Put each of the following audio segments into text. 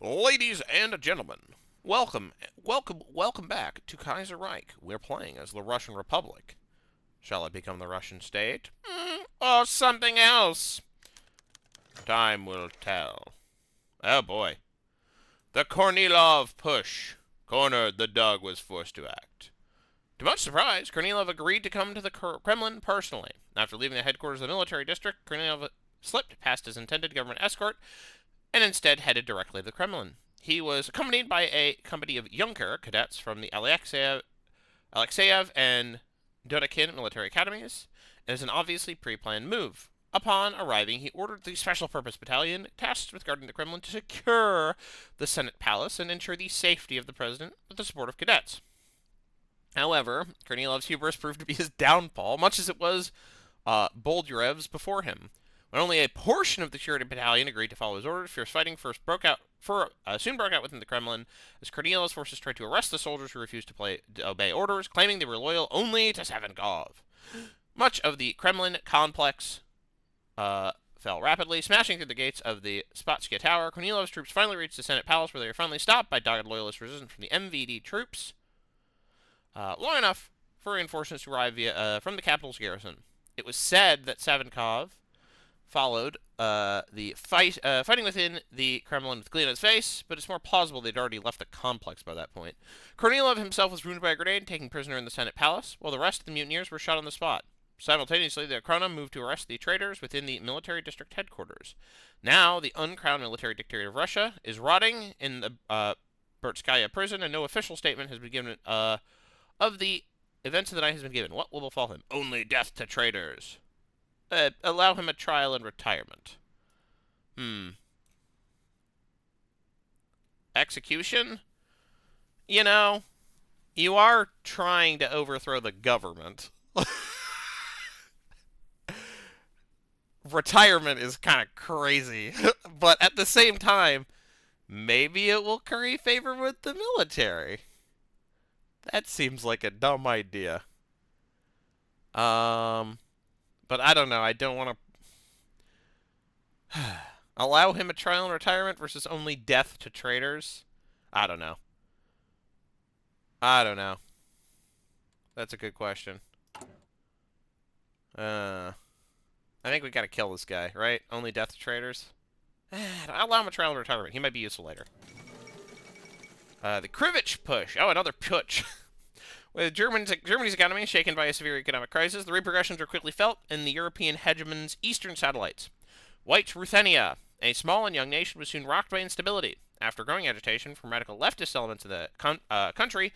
Ladies and gentlemen, welcome back to Kaiserreich. We're playing as the Russian Republic. Shall it become the Russian state? Or something else? Time will tell. Oh boy. The Kornilov push. Cornered, the dog was forced to act. To much surprise, Kornilov agreed to come to the Kremlin personally. After leaving the headquarters of the military district, Kornilov slipped past his intended government escort and instead headed directly to the Kremlin. He was accompanied by a company of Junker cadets from the Alexeyev and Donikin military academies, and as an obviously pre-planned move. Upon arriving, he ordered the Special Purpose Battalion, tasked with guarding the Kremlin, to secure the Senate Palace and ensure the safety of the president with the support of cadets. However, Kornilov's hubris proved to be his downfall, much as it was Boldurev's before him. When only a portion of the curated battalion agreed to follow his orders, fierce fighting soon broke out within the Kremlin as Kornilov's forces tried to arrest the soldiers who refused to obey orders, claiming they were loyal only to Savinkov. Much of the Kremlin complex fell rapidly, smashing through the gates of the PUTSCH tower. Kornilov's troops finally reached the Senate Palace, where they were finally stopped by dogged loyalist resistance from the MVD troops, long enough for reinforcements to arrive from the capital's garrison. It was said that Savinkov followed fighting within the Kremlin with glee on his face, but it's more plausible they'd already left the complex by that point. Kornilov himself was wounded by a grenade, taken prisoner in the Senate Palace, while the rest of the mutineers were shot on the spot. Simultaneously, the Okhrana moved to arrest the traitors within the military district headquarters. Now, the uncrowned military dictator of Russia is rotting in the Bertskaya prison, and no official statement has been given of the events of the night has been given. What will befall him? Only death to traitors. Allow him a trial and retirement. Execution? You know, you are trying to overthrow the government. Retirement is kind of crazy. But at the same time, maybe it will curry favor with the military. That seems like a dumb idea. But I don't know. I don't want to allow him a trial and retirement versus only death to traitors. I don't know. That's a good question. I think we gotta kill this guy, right? Only death to traitors? I'll allow him a trial and retirement. He might be useful later. The Krivich push. Oh, another putsch. With Germany's economy shaken by a severe economic crisis, the repercussions were quickly felt in the European hegemon's eastern satellites. White Ruthenia, a small and young nation, was soon rocked by instability. After growing agitation from radical leftist elements of the country,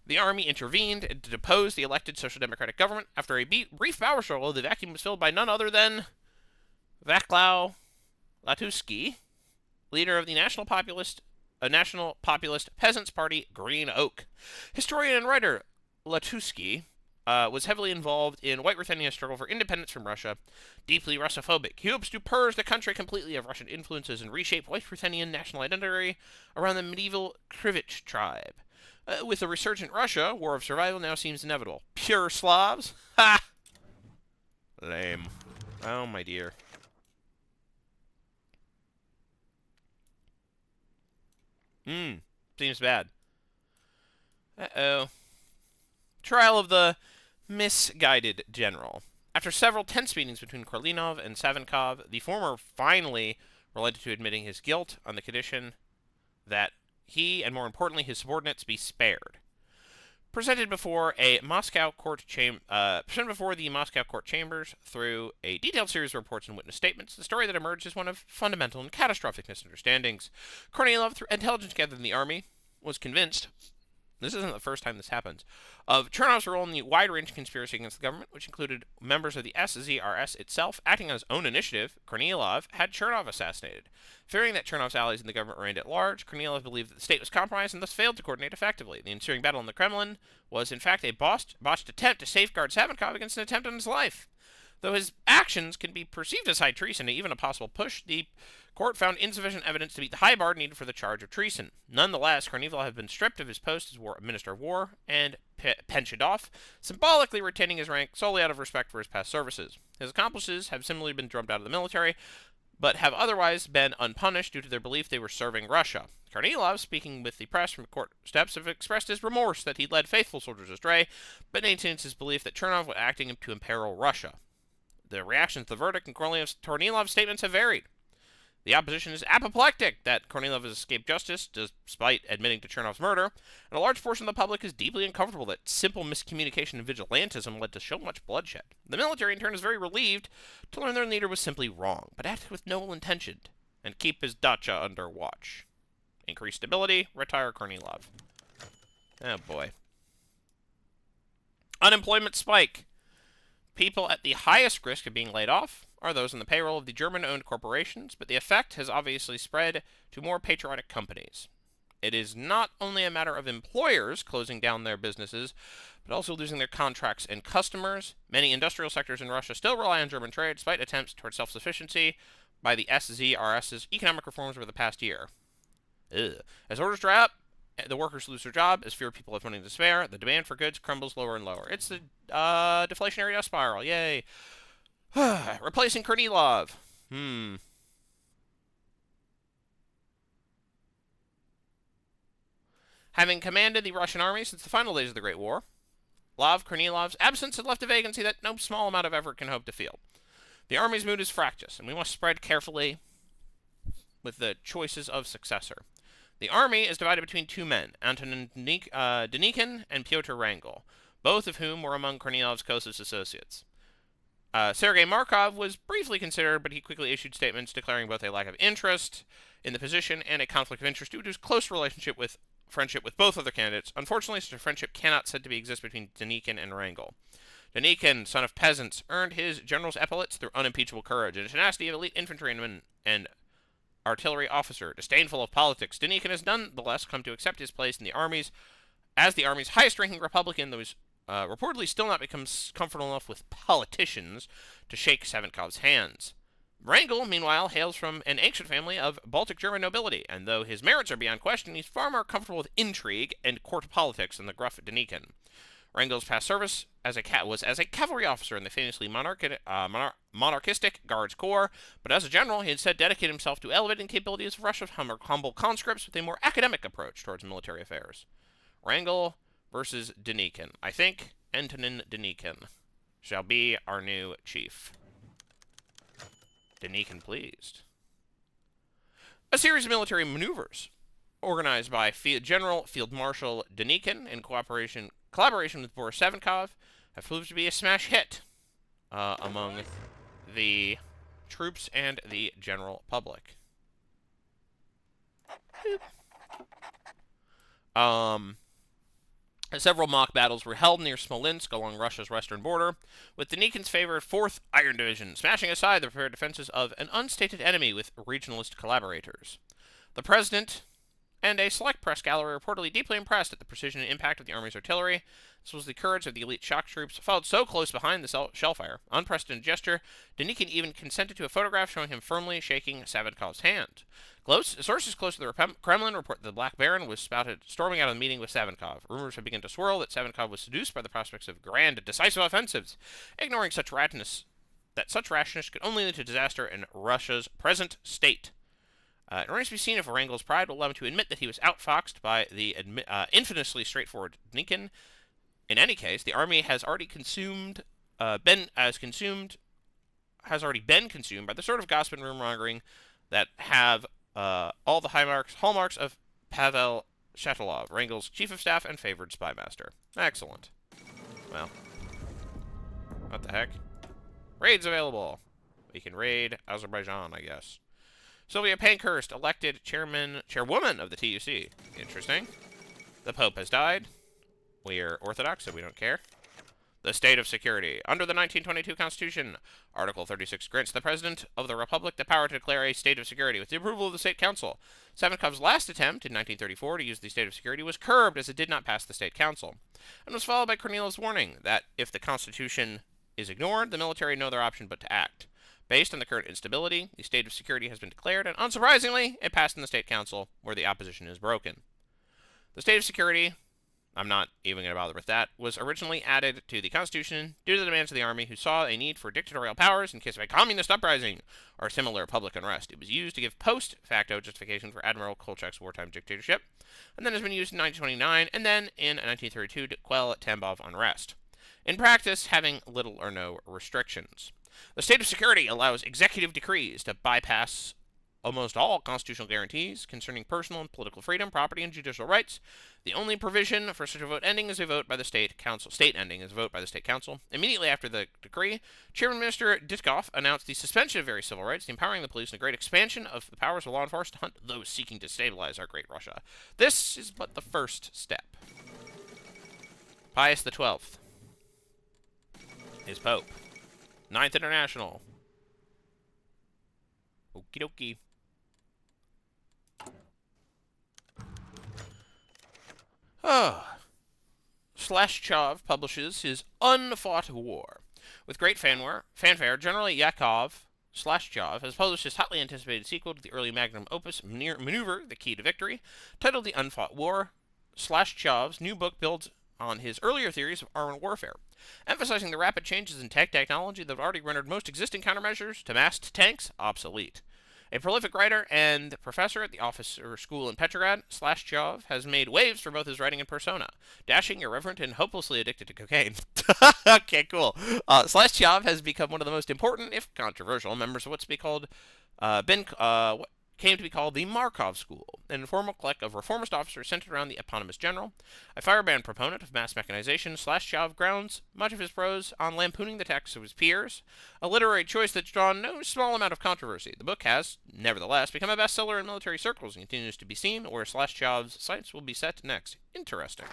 the army intervened to depose the elected social democratic government. After a brief power struggle, the vacuum was filled by none other than Vaclav Latušky, leader of the National Populist Peasants' Party, Green Oak. Historian and writer Latušky was heavily involved in White Ruthenia's struggle for independence from Russia, deeply Russophobic. He hopes to purge the country completely of Russian influences and reshape White Ruthenian national identity around the medieval Krivich tribe. With a resurgent Russia, war of survival now seems inevitable. Pure Slavs? Ha! Lame. Oh, my dear. Seems bad. Uh-oh. Trial of the misguided general. After several tense meetings between Kornilov and Savinkov, the former finally relented to admitting his guilt on the condition that he, and more importantly his subordinates, be spared. Presented before the Moscow court chambers through a detailed series of reports and witness statements, the story that emerged is one of fundamental and catastrophic misunderstandings. Kornilov, through intelligence gathered in the army, was convinced, this isn't the first time this happens, of Chernov's role in the wide-range conspiracy against the government, which included members of the SZRS itself. Acting on his own initiative, Kornilov had Chernov assassinated. Fearing that Chernov's allies in the government reigned at large, Kornilov believed that the state was compromised and thus failed to coordinate effectively. The ensuing battle in the Kremlin was, in fact, a botched attempt to safeguard Savinkov against an attempt on his life. Though his actions can be perceived as high treason and even a possible push, the court found insufficient evidence to meet the high bar needed for the charge of treason. Nonetheless, Kornilov had been stripped of his post as Minister of War and pensioned off, symbolically retaining his rank solely out of respect for his past services. His accomplices have similarly been drummed out of the military, but have otherwise been unpunished due to their belief they were serving Russia. Kornilov, speaking with the press from court steps, have expressed his remorse that he led faithful soldiers astray, but maintains his belief that Chernov was acting to imperil Russia. The reactions to the verdict and Kornilov's statements have varied. The opposition is apoplectic that Kornilov has escaped justice despite admitting to Chernov's murder, and a large portion of the public is deeply uncomfortable that simple miscommunication and vigilantism led to so much bloodshed. The military, in turn, is very relieved to learn their leader was simply wrong, but acted with noble intention, and keep his dacha under watch. Increase stability, retire Kornilov. Oh boy. Unemployment spike. People at the highest risk of being laid off are those on the payroll of the German-owned corporations, but the effect has obviously spread to more patriotic companies. It is not only a matter of employers closing down their businesses, but also losing their contracts and customers. Many industrial sectors in Russia still rely on German trade, despite attempts toward self-sufficiency by the SZRS's economic reforms over the past year. As orders dry up, the workers lose their job. As fewer people have money to spare, the demand for goods crumbles lower and lower. It's the deflationary death spiral. Yay. Replacing Kornilov. Having commanded the Russian army since the final days of the Great War, Kornilov's absence had left a vacancy that no small amount of effort can hope to fill. The army's mood is fractious, and we must spread carefully with the choices of successor. The army is divided between two men, Antonin Denikin and Pyotr Wrangel, both of whom were among Kornilov's closest associates. Sergei Markov was briefly considered, but he quickly issued statements declaring both a lack of interest in the position and a conflict of interest due to his close friendship with both other candidates. Unfortunately, such a friendship cannot said to exist between Denikin and Wrangel. Denikin, son of peasants, earned his general's epaulets through unimpeachable courage and tenacity of elite infantryman and artillery officer. Disdainful of politics, Denikin has nonetheless come to accept his place in the armies as the army's highest-ranking Republican, though he's reportedly still not become comfortable enough with politicians to shake Savinkov's hands. Wrangel, meanwhile, hails from an ancient family of Baltic German nobility, and though his merits are beyond question, he's far more comfortable with intrigue and court politics than the gruff Denikin. Wrangel's past service was as a cavalry officer in the famously monarchistic Guards Corps, but as a general, he instead dedicated himself to elevating the capabilities of Russia's humble conscripts with a more academic approach towards military affairs. Wrangel versus Denikin. I think Antonin Denikin shall be our new chief. Denikin pleased. A series of military maneuvers organized by General Field Marshal Denikin in collaboration with Boris Savinkov have proved to be a smash hit among the troops and the general public. Several mock battles were held near Smolensk along Russia's western border, with Denikin's favored 4th Iron Division smashing aside the prepared defenses of an unstated enemy with regionalist collaborators. The president and a select press gallery reportedly deeply impressed at the precision and impact of the army's artillery. This was the courage of the elite shock troops, followed so close behind the shellfire. Unprecedented gesture, Denikin even consented to a photograph showing him firmly shaking Savinkov's hand. Sources close to the Kremlin report that the Black Baron was spotted storming out of the meeting with Savinkov. Rumors have begun to swirl that Savinkov was seduced by the prospects of grand and decisive offensives, ignoring such rashness could only lead to disaster in Russia's present state. It remains to be seen if Wrangel's pride will allow him to admit that he was outfoxed by the infamously straightforward Denikin. In any case, the army has already been consumed by the sort of gossip and rumor-mongering that have all the hallmarks of Pavel Shatilov, Wrangel's chief of staff and favored spymaster. Excellent. Well, what the heck? Raids available. We can raid Azerbaijan, I guess. Sylvia Pankhurst elected chairwoman of the TUC. Interesting. The Pope has died. We're Orthodox, so we don't care. The state of security. Under the 1922 Constitution, Article 36 grants the President of the Republic the power to declare a state of security with the approval of the State Council. Savinkov's last attempt in 1934 to use the state of security was curbed as it did not pass the State Council, and was followed by Kornilov's warning that if the Constitution is ignored, the military had no other option but to act. Based on the current instability, the state of security has been declared, and unsurprisingly, it passed in the State Council, where the opposition is broken. The state of security I'm not even going to bother with that, was originally added to the Constitution due to the demands of the Army, who saw a need for dictatorial powers in case of a communist uprising or similar public unrest. It was used to give post-facto justification for Admiral Kolchak's wartime dictatorship, and then has been used in 1929 and then in 1932 to quell Tambov unrest. In practice, having little or no restrictions. The state of security allows executive decrees to bypass almost all constitutional guarantees concerning personal and political freedom, property, and judicial rights. The only provision for such a vote ending is a vote by the state council. State ending is a vote by the state council. Immediately after the decree, Chairman Minister Ditkov announced the suspension of various civil rights, the empowering the police, and a great expansion of the powers of law enforcement to hunt those seeking to destabilize our great Russia. This is but the first step. Pius XII is Pope. Ninth International. Okie dokie. Slashchov publishes his Unfought War. With great fanfare, General Yakov Slashchov has published his hotly anticipated sequel to the early magnum opus Maneuver, the Key to Victory, titled The Unfought War. Slashchov's new book builds on his earlier theories of armed warfare, emphasizing the rapid changes in tech technology that have already rendered most existing countermeasures to massed tanks obsolete. A prolific writer and professor at the officer school in Petrograd, Slashchov has made waves for both his writing and persona. Dashing, irreverent, and hopelessly addicted to cocaine. Okay, cool. Slashchov has become one of the most important, if controversial, members of what's came to be called the Markov School, an informal clique of reformist officers centered around the eponymous general. A firebrand proponent of mass mechanization, Slashchov grounds much of his prose on lampooning the tactics of his peers, a literary choice that's drawn no small amount of controversy. The book has, nevertheless, become a bestseller in military circles and continues to be seen where Slashchov's sights will be set next. Interesting.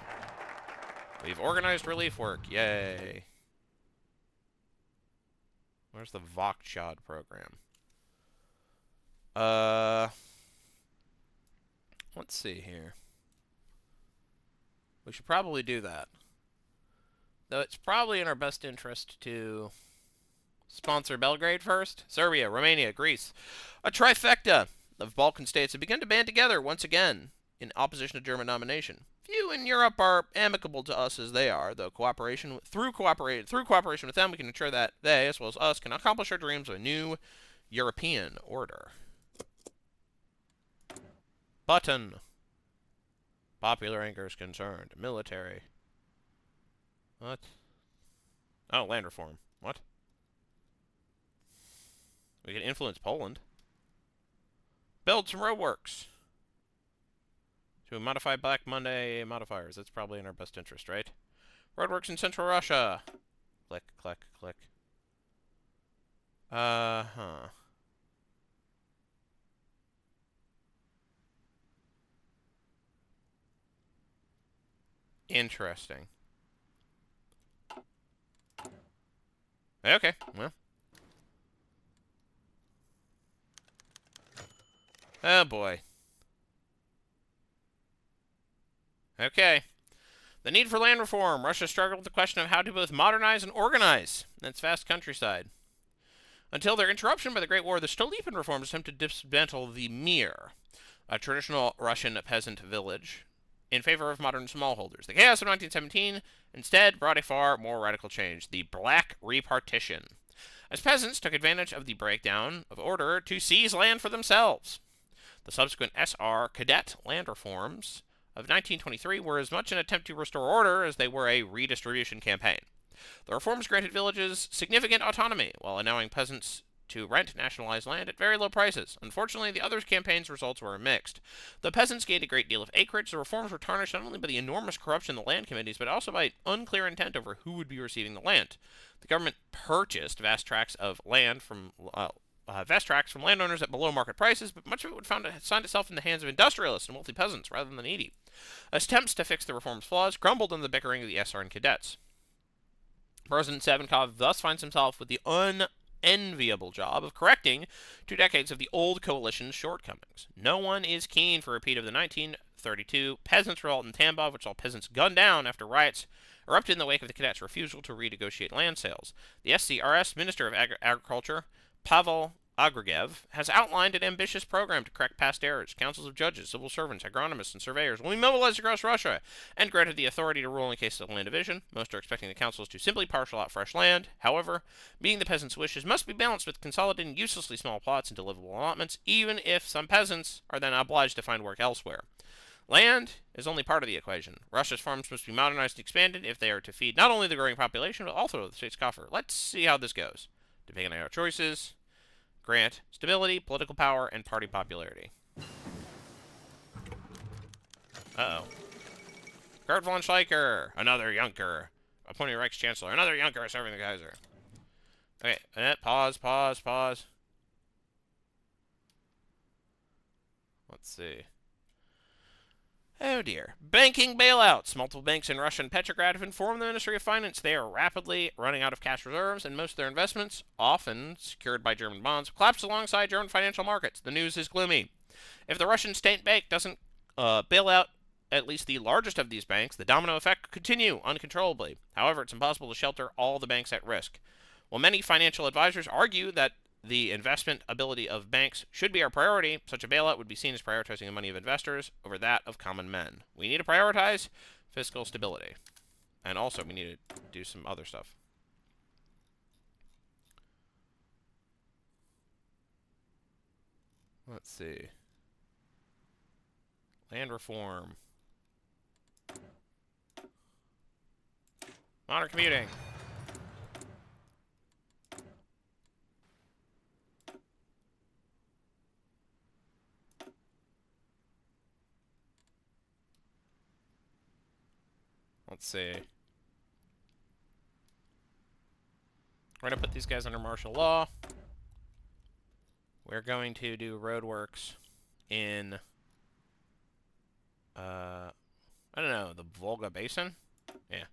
We've organized relief work. Yay. Where's the Vokchod program? Let's see here. We should probably do that. Though it's probably in our best interest to sponsor Belgrade first. Serbia, Romania, Greece. A trifecta of Balkan states have begun to band together once again in opposition to German domination. Few in Europe are amicable to us as they are, though through cooperation with them, we can ensure that they, as well as us, can accomplish our dreams of a new European order. Button. Popular anger is concerned. Military. What? Oh, land reform. What? We can influence Poland. Build some roadworks. To modify Black Monday modifiers. That's probably in our best interest, right? Roadworks in Central Russia. Click, click, click. Interesting. Okay, well. Oh boy. Okay. The need for land reform. Russia struggled with the question of how to both modernize and organize its vast countryside. Until their interruption by the Great War, the Stolypin reforms attempted to dismantle the Mir, a traditional Russian peasant village, in favor of modern smallholders. The chaos of 1917 instead brought a far more radical change, the Black Repartition, as peasants took advantage of the breakdown of order to seize land for themselves. The subsequent SR Cadet land reforms of 1923 were as much an attempt to restore order as they were a redistribution campaign. The reforms granted villages significant autonomy, while allowing peasants to rent nationalized land at very low prices. Unfortunately, the other campaign's results were mixed. The peasants gained a great deal of acreage. The reforms were tarnished not only by the enormous corruption in the land committees, but also by unclear intent over who would be receiving the land. The government purchased vast tracts of land from landowners at below market prices, but much of it would find itself in the hands of industrialists and wealthy peasants rather than the needy. Attempts to fix the reform's flaws crumbled in the bickering of the SR and cadets. President Savinkov thus finds himself with the unenviable job of correcting 2 decades of the old coalition's shortcomings. No one is keen for a repeat of the 1932 peasants' revolt in Tambov, which saw peasants gunned down after riots erupted in the wake of the cadets' refusal to renegotiate land sales. The SCRS Minister of Agriculture, Pavel Agregev, has outlined an ambitious program to correct past errors. Councils of judges, civil servants, agronomists, and surveyors will be mobilized across Russia and granted the authority to rule in cases of land division. Most are expecting the councils to simply parcel out fresh land. However, meeting the peasants' wishes must be balanced with consolidating uselessly small plots into livable allotments, even if some peasants are then obliged to find work elsewhere. Land is only part of the equation. Russia's farms must be modernized and expanded if they are to feed not only the growing population, but also the state's coffer. Let's see how this goes. Depending on our choices, grant stability, political power, and party popularity. Uh-oh. Gerd von Schleicher, another Junker. Appointed Reich's Chancellor, another Junker serving the Kaiser. Okay, pause. Let's see. Oh dear. Banking bailouts. Multiple banks in Russia and Petrograd have informed the Ministry of Finance they are rapidly running out of cash reserves, and most of their investments, often secured by German bonds, collapsed alongside German financial markets. The news is gloomy. If the Russian state bank doesn't bail out at least the largest of these banks, the domino effect could continue uncontrollably. However, it's impossible to shelter all the banks at risk. While many financial advisors argue that the investment ability of banks should be our priority, such a bailout would be seen as prioritizing the money of investors over that of common men. We need to prioritize fiscal stability. And also, we need to do some other stuff. Let's see. Land reform. Modern commuting. Let's see. We're going to put these guys under martial law. We're going to do roadworks in, I don't know, the Volga Basin? Yeah.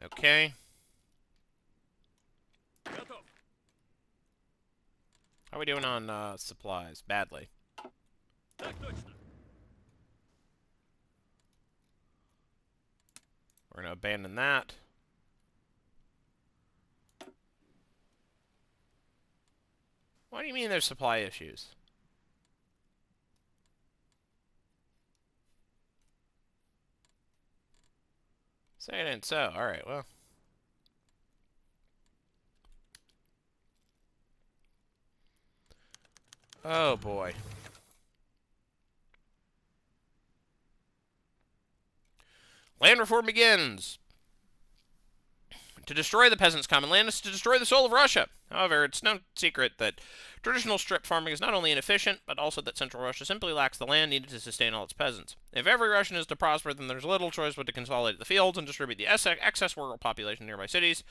Okay. How are we doing on supplies? Badly. We're going to abandon that. What do you mean there's supply issues? Say it ain't so. Alright, well. Oh boy. Land reform begins. To destroy the peasants' common land is to destroy the soul of Russia. However, it's no secret that traditional strip farming is not only inefficient, but also that Central Russia simply lacks the land needed to sustain all its peasants. If every Russian is to prosper, then there's little choice but to consolidate the fields and distribute the excess rural population in nearby cities,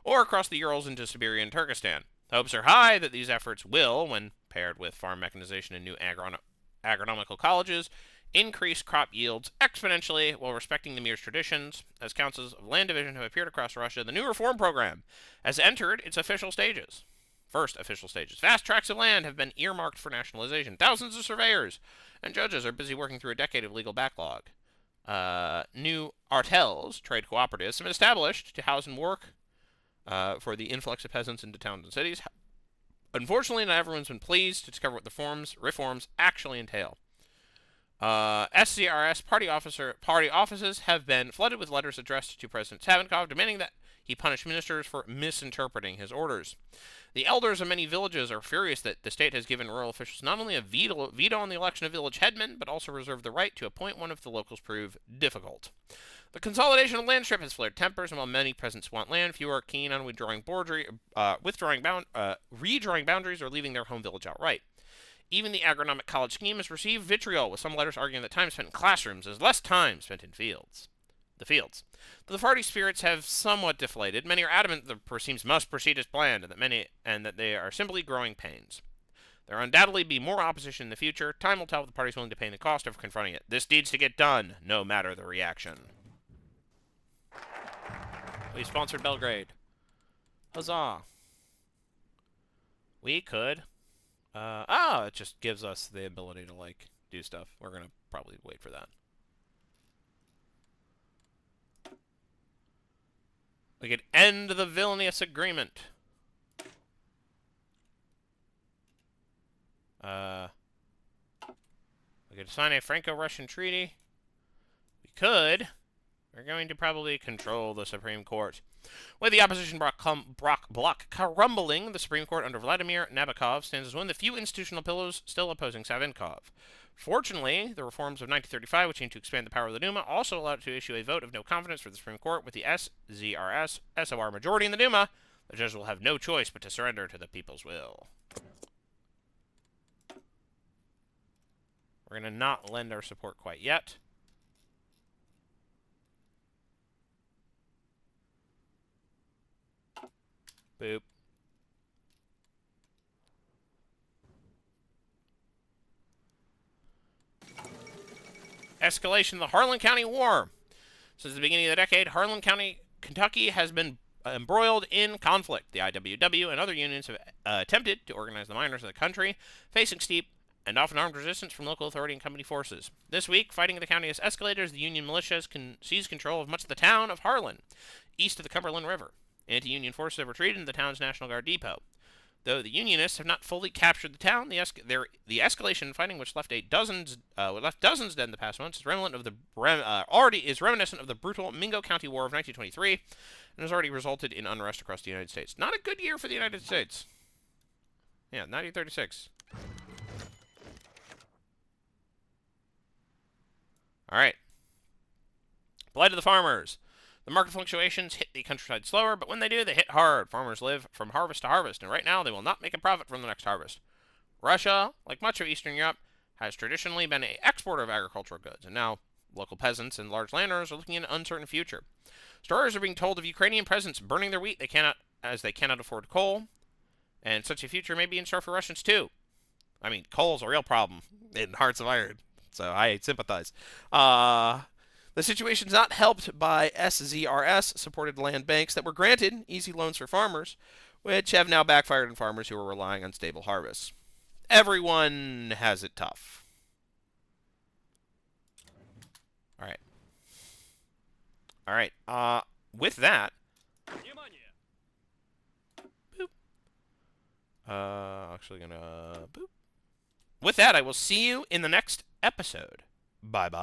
or across the Urals into Siberia and Turkestan. Hopes are high that these efforts will, when paired with farm mechanization and new agronomical colleges, increase crop yields exponentially while respecting the Mir's traditions. As councils of land division have appeared across Russia, the new reform program has entered its official stages. First official stages. Vast tracts of land have been earmarked for nationalization. Thousands of surveyors and judges are busy working through a decade of legal backlog. New artels, trade cooperatives, have been established to house and work for the influx of peasants into towns and cities. Unfortunately, not everyone's been pleased to discover what the reforms actually entail. SCRS party offices have been flooded with letters addressed to President Savinkov demanding that he punish ministers for misinterpreting his orders. The elders of many villages are furious that the state has given rural officials not only a veto on the election of village headmen, but also reserved the right to appoint one if the locals prove difficult. The consolidation of land strip has flared tempers, and while many peasants want land, few are keen on redrawing boundaries or leaving their home village outright. Even the agronomic college scheme has received vitriol, with some letters arguing that time spent in classrooms is less time spent in fields. Though the party spirits have somewhat deflated, many are adamant that the proceedings must proceed as planned, and that they are simply growing pains. There will undoubtedly be more opposition in the future. Time will tell if the party is willing to pay the cost of confronting it. This needs to get done, no matter the reaction. We sponsored Belgrade. Huzzah. We could... it just gives us the ability to, like, do stuff. We're gonna probably wait for that. We could end the Vilnius Agreement. We could sign a Franco-Russian treaty. We could. We're going to probably control the Supreme Court. With the opposition bloc crumbling, the Supreme Court under Vladimir Nabokov stands as one of the few institutional pillars still opposing Savinkov. Fortunately, the reforms of 1935, which aimed to expand the power of the Duma, also allowed it to issue a vote of no confidence for the Supreme Court. With the SZRS SOR majority in the Duma, the judges will have no choice but to surrender to the people's will. We're going to not lend our support quite yet. Boop. Escalation of the Harlan County War. Since the beginning of the decade, Harlan County, Kentucky has been embroiled in conflict. The IWW and other unions have attempted to organize the miners of the country, facing steep and often armed resistance from local authority and company forces. This week, fighting in the county has escalated as the Union militias seize control of much of the town of Harlan, east of the Cumberland River. Anti-Union forces have retreated into the town's National Guard depot. Though the Unionists have not fully captured the town, the escalation in fighting, which left dozens dead in the past months, is reminiscent of the brutal Mingo County War of 1923, and has already resulted in unrest across the United States. Not a good year for the United States. Yeah, 1936. All right. Blight of the farmers. The market fluctuations hit the countryside slower, but when they do, they hit hard. Farmers live from harvest to harvest, and right now they will not make a profit from the next harvest. Russia, like much of Eastern Europe, has traditionally been an exporter of agricultural goods, and now local peasants and large landowners are looking at an uncertain future. Stories are being told of Ukrainian peasants burning their wheat as they cannot afford coal, and such a future may be in store for Russians too. I mean, coal's a real problem in Hearts of Iron, so I sympathize. The situation's not helped by SZRS-supported land banks that were granted easy loans for farmers, which have now backfired on farmers who are relying on stable harvests. Everyone has it tough. All right. With that, boop. Actually gonna boop. With that, I will see you in the next episode. Bye-bye.